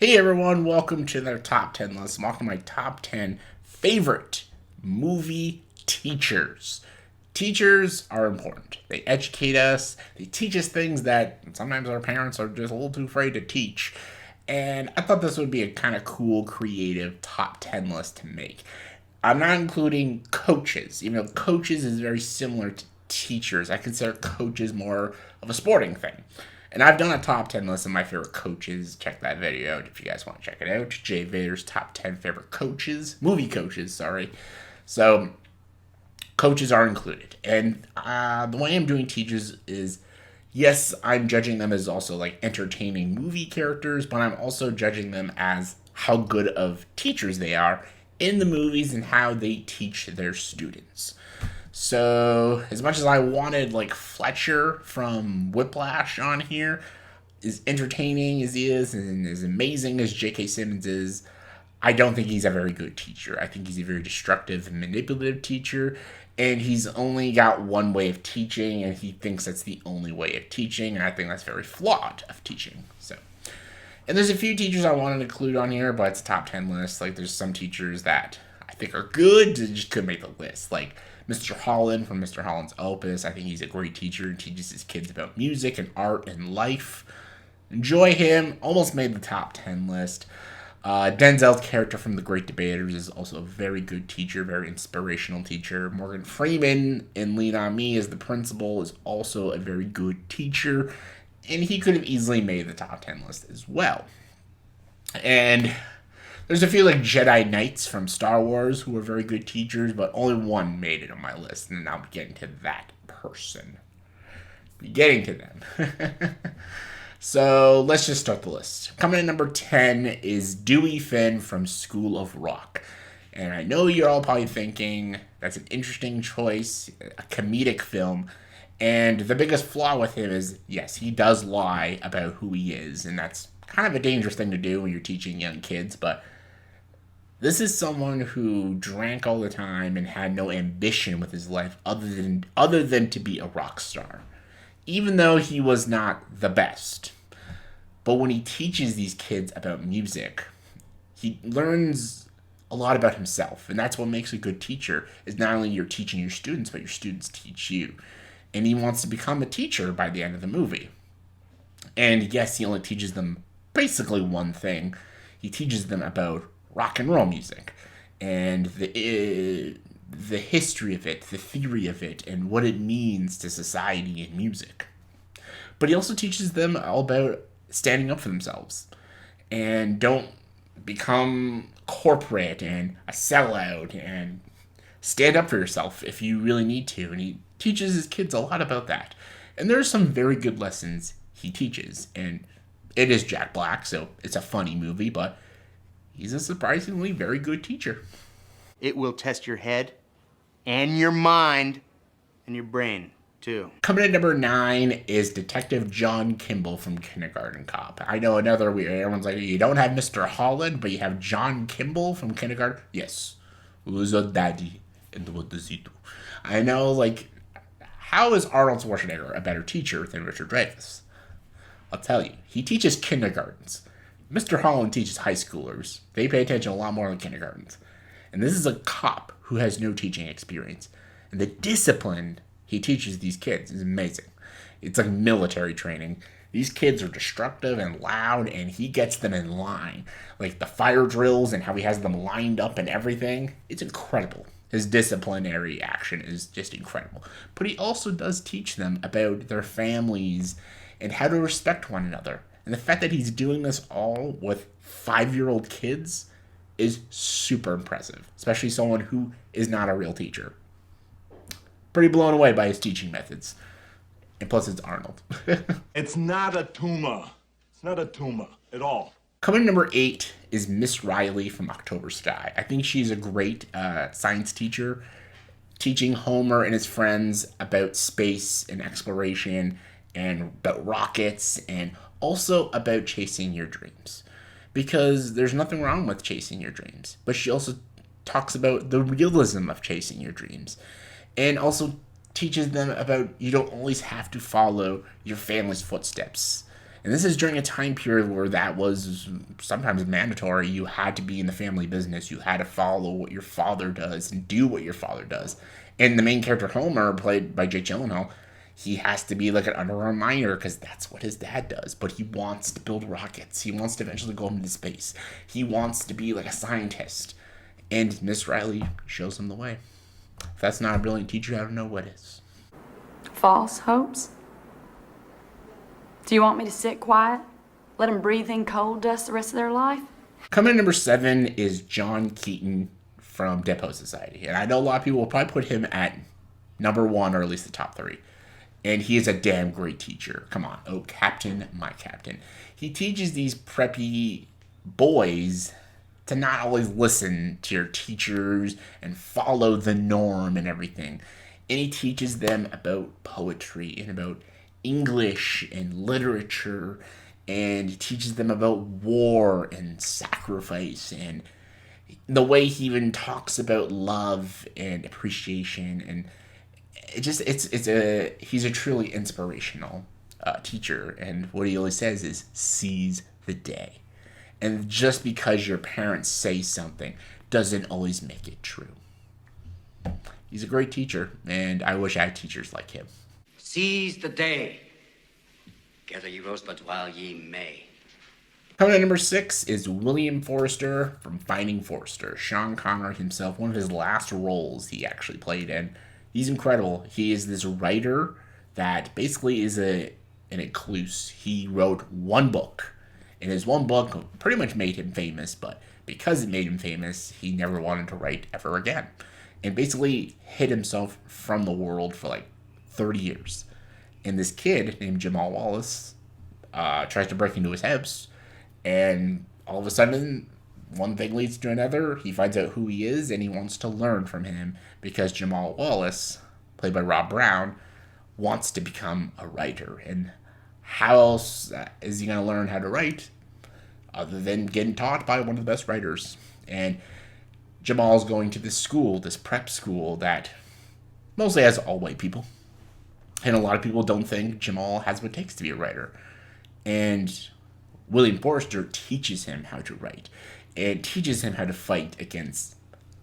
Hey everyone, welcome to their top 10 list. Welcome to my top 10 favorite movie teachers. Teachers are important. They educate us, they teach us things that sometimes our parents are just a little too afraid to teach. And I thought this would be a kind of cool, creative top 10 list to make. I'm not including coaches, even though coaches is very similar to teachers. I consider coaches more of a sporting thing. And I've done a top 10 list of my favorite coaches. Check that video out if you guys want to check it out. Jay Vader's top 10 favorite coaches, movie coaches, sorry. So, coaches are included. And the way I'm doing teachers is yes, I'm judging them as also like entertaining movie characters, but I'm also judging them as how good of teachers they are in the movies and how they teach their students. So, as much as I wanted like Fletcher from Whiplash on here, as entertaining as he is and as amazing as J.K. Simmons is, I don't think he's a very good teacher. I think he's a very destructive and manipulative teacher, and he's only got one way of teaching, and he thinks that's the only way of teaching, and I think that's very flawed of teaching. So, and there's a few teachers I wanted to include on here, but it's a top 10 list. Like, there's some teachers that I think are good, they just couldn't make the list. Like, Mr. Holland from Mr. Holland's Opus. I think he's a great teacher and teaches his kids about music and art and life. Enjoy him. Almost made the top 10 list. Denzel's character from The Great Debaters is also a very good teacher, very inspirational teacher. Morgan Freeman in Lean on Me as the principal is also a very good teacher, and he could have easily made the top 10 list as well. And there's a few like Jedi Knights from Star Wars who were very good teachers, but only one made it on my list, and I'll be getting to that person. Be getting to them. So let's just start the list. Coming in number 10 is Dewey Finn from School of Rock. And I know you're all probably thinking that's an interesting choice, a comedic film. And the biggest flaw with him is, yes, he does lie about who he is. And that's kind of a dangerous thing to do when you're teaching young kids. But this is someone who drank all the time and had no ambition with his life other than to be a rock star, even though he was not the best. But when he teaches these kids about music, he learns a lot about himself, and that's what makes a good teacher. Is not only you're teaching your students, but your students teach you. And he wants to become a teacher by the end of the movie. And yes, he only teaches them basically one thing. He teaches them about rock and roll music and the history of it, the theory of it, and what it means to society and music. But he also teaches them all about standing up for themselves and don't become corporate and a sellout and stand up for yourself if you really need to. And he teaches his kids a lot about that. And there are some very good lessons he teaches. And it is Jack Black, so it's a funny movie, but he's a surprisingly very good teacher. It will test your head and your mind and your brain, too. Coming in number 9 is Detective John Kimball from Kindergarten Cop. I know another weird. Everyone's like, you don't have Mr. Holland, but you have John Kimball from Kindergarten. Yes. Who's a daddy? And what does he do? I know, like, how is Arnold Schwarzenegger a better teacher than Richard Dreyfuss? I'll tell you. He teaches kindergartens. Mr. Holland teaches high schoolers. They pay attention a lot more than kindergartens. And this is a cop who has no teaching experience. And the discipline he teaches these kids is amazing. It's like military training. These kids are destructive and loud, and he gets them in line. Like the fire drills and how he has them lined up and everything. It's incredible. His disciplinary action is just incredible. But he also does teach them about their families and how to respect one another. And the fact that he's doing this all with 5-year-old kids is super impressive, especially someone who is not a real teacher. Pretty blown away by his teaching methods. And plus, it's Arnold. It's not a tumor. It's not a tumor at all. Coming number 8 is Miss Riley from October Sky. I think she's a great science teacher, teaching Homer and his friends about space and exploration and about rockets and also about chasing your dreams. Because there's nothing wrong with chasing your dreams. But she also talks about the realism of chasing your dreams. And also teaches them about you don't always have to follow your family's footsteps. And this is during a time period where that was sometimes mandatory. You had to be in the family business. You had to follow what your father does and do what your father does. And the main character, Homer, played by Jake Gyllenhaal, he has to be like an underarm miner because that's what his dad does. But he wants to build rockets. He wants to eventually go into space. He wants to be like a scientist. And Miss Riley shows him the way. If that's not a brilliant teacher, I don't know what is. False hopes? Do you want me to sit quiet? Let them breathe in coal dust the rest of their life? Coming in number 7 is John Keaton from Dead Poet Society. And I know a lot of people will probably put him at number 1 or at least the top 3. And he is a damn great teacher. Come on. Oh, Captain, my Captain. He teaches these preppy boys to not always listen to your teachers and follow the norm and everything. And he teaches them about poetry and about English and literature, and he teaches them about war and sacrifice, and the way he even talks about love and appreciation, and he's a truly inspirational teacher. And what he always says is seize the day. And just because your parents say something doesn't always make it true. He's a great teacher, and I wish I had teachers like him. Seize the day. Gather ye rosebuds while ye may. Coming at number 6 is William Forster from Finding Forrester. Sean Connery himself, one of his last roles he actually played in. He's incredible. He is this writer that basically is an recluse. He wrote one book, and his one book pretty much made him famous, but because it made him famous, he never wanted to write ever again. And basically hid himself from the world for like 30 years. And this kid named Jamal Wallace tries to break into his house, and all of a sudden, one thing leads to another. He finds out who he is, and he wants to learn from him because Jamal Wallace, played by Rob Brown, wants to become a writer. And how else is he going to learn how to write other than getting taught by one of the best writers? And Jamal's going to this school, this prep school that mostly has all white people. And a lot of people don't think Jamal has what it takes to be a writer. And William Forster teaches him how to write and teaches him how to fight against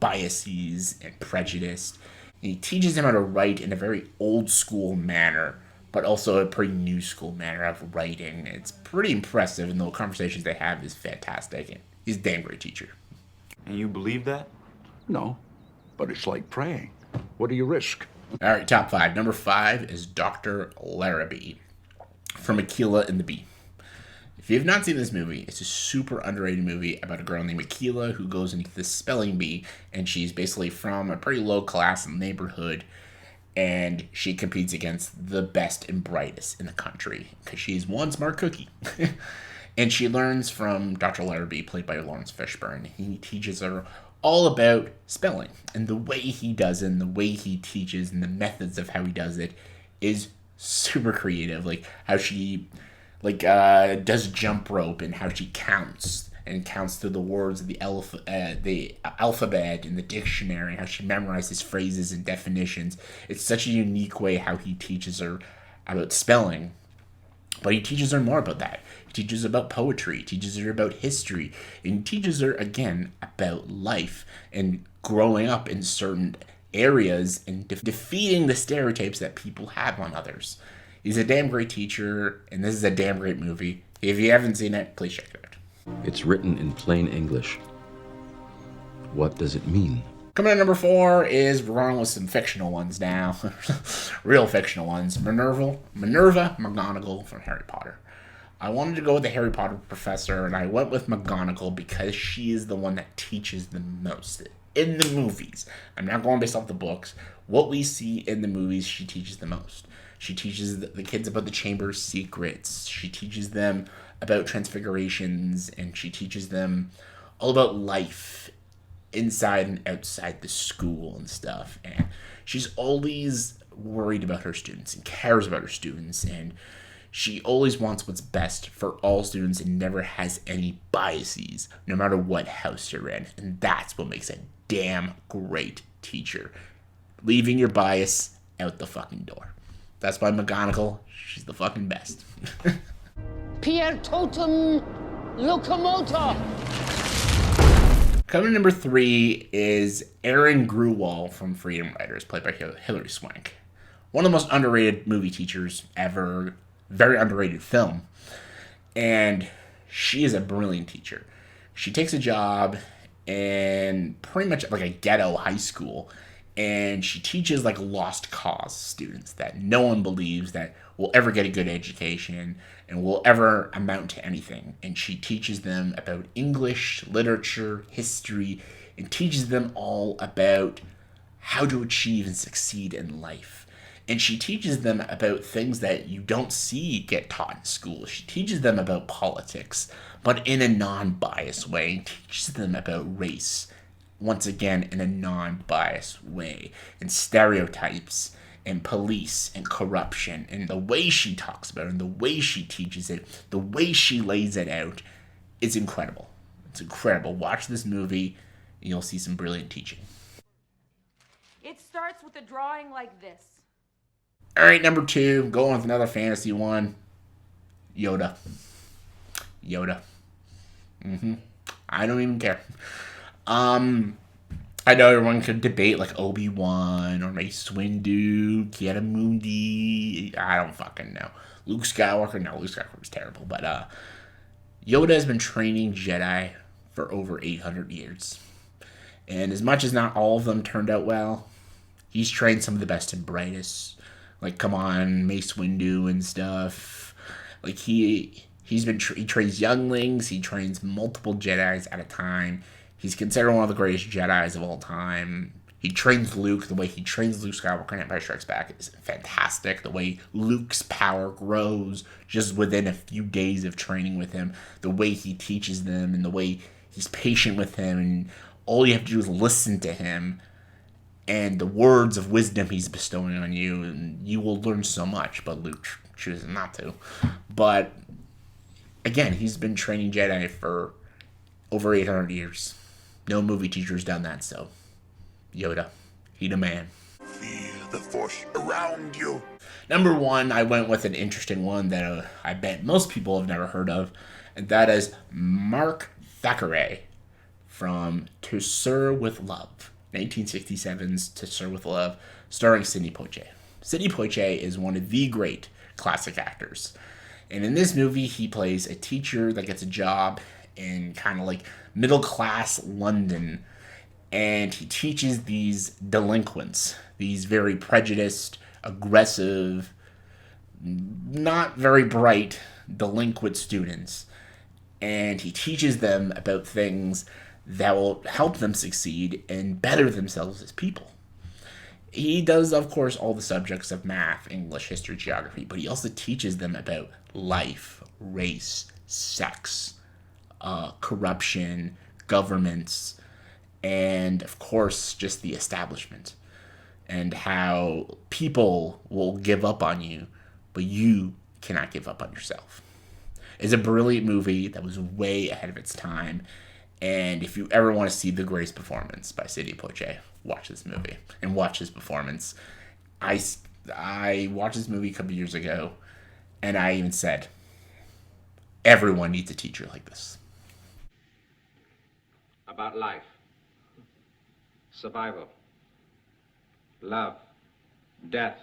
biases and prejudice. And he teaches him how to write in a very old school manner, but also a pretty new school manner of writing. It's pretty impressive, and the conversations they have is fantastic. And he's a damn great teacher. And you believe that? No, but it's like praying. What do you risk? All right, top 5. Number 5 is Dr. Larrabee from Akeelah and the Bee. If you have not seen this movie, it's a super underrated movie about a girl named Akeelah who goes into this spelling bee, and she's basically from a pretty low class neighborhood, and she competes against the best and brightest in the country because she's one smart cookie. And she learns from Dr. Larrabee, played by Lawrence Fishburne. He teaches her all about spelling, and the way he does it, and the way he teaches, and the methods of how he does it is super creative. Like how she does jump rope, and how she counts through the words of the alphabet in the dictionary, how she memorizes phrases and definitions. It's such a unique way how he teaches her about spelling. But he teaches her more about that. He teaches her about poetry. He teaches her about history. And he teaches her, again, about life and growing up in certain areas and defeating the stereotypes that people have on others. He's a damn great teacher, and this is a damn great movie. If you haven't seen it, please check it out. It's written in plain English. What does it mean? Coming at number 4 is we're going with some fictional ones now. Real fictional ones. Minerva McGonagall from Harry Potter. I wanted to go with the Harry Potter professor, and I went with McGonagall because she is the one that teaches the most in the movies. I'm not going based off the books. What we see in the movies, she teaches the most. She teaches the kids about the Chamber's secrets. She teaches them about transfigurations, and she teaches them all about life inside and outside the school and stuff. And she's always worried about her students and cares about her students, and she always wants what's best for all students and never has any biases, no matter what house you're in. And that's what makes a damn great teacher. Leaving your bias out the fucking door. That's why McGonagall, she's the fucking best. Pier Totem Locomotor. Coming number 3 is Erin Grewal from Freedom Writers, played by Hilary Swank. One of the most underrated movie teachers ever. Very underrated film. And she is a brilliant teacher. She takes a job in pretty much like a ghetto high school, and she teaches like lost cause students that no one believes that will ever get a good education and will ever amount to anything. And she teaches them about English, literature, history, and teaches them all about how to achieve and succeed in life. And she teaches them about things that you don't see get taught in school. She teaches them about politics, but in a non-biased way. And teaches them about race, once again, in a non-biased way. And stereotypes, and police, and corruption. And the way she talks about it, and the way she teaches it, the way she lays it out, is incredible. It's incredible. Watch this movie, and you'll see some brilliant teaching. It starts with a drawing like this. All right, number 2, going with another fantasy one. Yoda. I don't even care. I know everyone could debate like Obi-Wan or Mace Windu, Ki-Adi-Mundi. I don't fucking know. Luke Skywalker. No, Luke Skywalker was terrible. But Yoda has been training Jedi for over 800 years. And as much as not all of them turned out well, he's trained some of the best and brightest. Like, come on, Mace Windu and stuff. Like, he trains younglings. He trains multiple Jedis at a time. He's considered one of the greatest Jedis of all time. He trains Luke. The way he trains Luke Skywalker in Empire Strikes Back is fantastic. The way Luke's power grows just within a few days of training with him. The way he teaches them and the way he's patient with him. And all you have to do is listen to him and the words of wisdom he's bestowing on you, and you will learn so much, but Luke chooses not to. But, again, he's been training Jedi for over 800 years. No movie teacher's done that, so Yoda, he the man. Feel the force around you. Number 1, I went with an interesting one that I bet most people have never heard of, and that is Mark Thackeray from To Sir with Love. 1967's To Sir with Love, starring Sidney Poitier. Sidney Poitier is one of the great classic actors. And in this movie, he plays a teacher that gets a job in kind of like middle-class London. And he teaches these delinquents, these very prejudiced, aggressive, not very bright delinquent students. And he teaches them about things that will help them succeed and better themselves as people. He does, of course, all the subjects of math, English, history, geography, but he also teaches them about life, race, sex, corruption, governments, and, of course, just the establishment, and how people will give up on you, but you cannot give up on yourself. It's a brilliant movie that was way ahead of its time. And if you ever want to see the greatest performance by Sidney Poitier, watch this movie and watch his performance. I watched this movie a couple years ago, and I even said, everyone needs a teacher like this. About life, survival, love, death,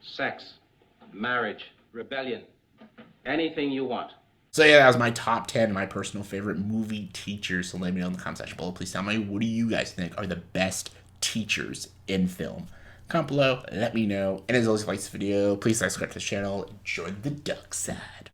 sex, marriage, rebellion, anything you want. So yeah, that was my top 10, my personal favorite movie teachers. So let me know in the comment section below. Please tell me, what do you guys think are the best teachers in film? Comment below, let me know. And as always, if you like this video, please subscribe to this channel and join the dark side.